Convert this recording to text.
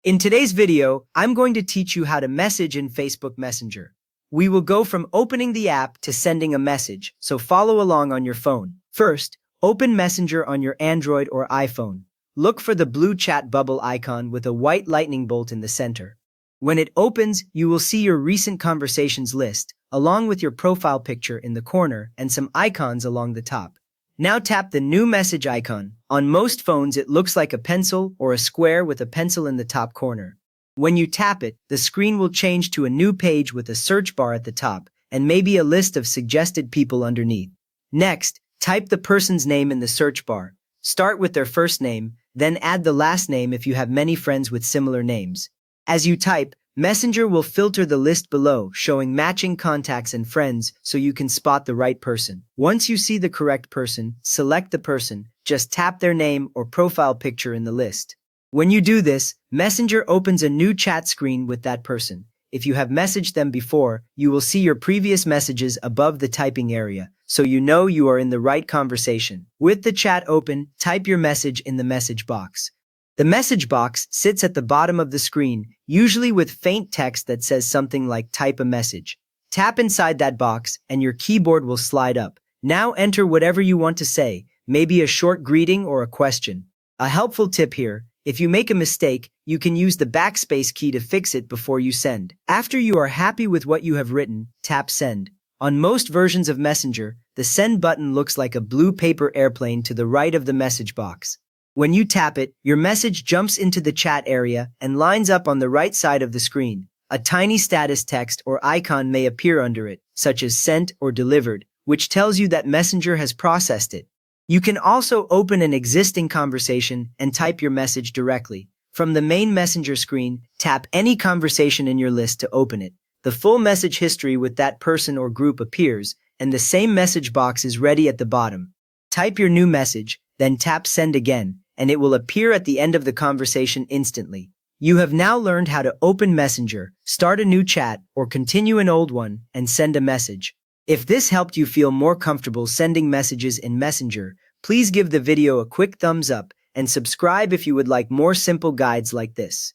In today's video, I'm going to teach you how to message in Facebook Messenger. We will go from opening the app to sending a message, so follow along on your phone. First, open Messenger on your Android or iPhone. Look for the blue chat bubble icon with a white lightning bolt in the center. When it opens, you will see your recent conversations list, along with your profile picture in the corner and some icons along the top. Now tap the new message icon. On most phones, it looks like a pencil or a square with a pencil in the top corner. When you tap it, the screen will change to a new page with a search bar at the top and maybe a list of suggested people underneath. Next, type the person's name in the search bar. Start with their first name, then add the last name if you have many friends with similar names. As you type, Messenger will filter the list below, showing matching contacts and friends so you can spot the right person. Once you see the correct person, select the person, just tap their name or profile picture in the list. When you do this, Messenger opens a new chat screen with that person. If you have messaged them before, you will see your previous messages above the typing area, so you know you are in the right conversation. With the chat open, type your message in the message box. The message box sits at the bottom of the screen, usually with faint text that says something like "type a message." Tap inside that box and your keyboard will slide up. Now enter whatever you want to say, maybe a short greeting or a question. A helpful tip here: if you make a mistake, you can use the backspace key to fix it before you send. After you are happy with what you have written, tap send. On most versions of Messenger, the send button looks like a blue paper airplane to the right of the message box. When you tap it, your message jumps into the chat area and lines up on the right side of the screen. A tiny status text or icon may appear under it, such as sent or delivered, which tells you that Messenger has processed it. You can also open an existing conversation and type your message directly. From the main Messenger screen, tap any conversation in your list to open it. The full message history with that person or group appears, and the same message box is ready at the bottom. Type your new message, then tap send again, and it will appear at the end of the conversation instantly. You have now learned how to open Messenger, start a new chat, or continue an old one, and send a message. If this helped you feel more comfortable sending messages in Messenger, please give the video a quick thumbs up and subscribe if you would like more simple guides like this.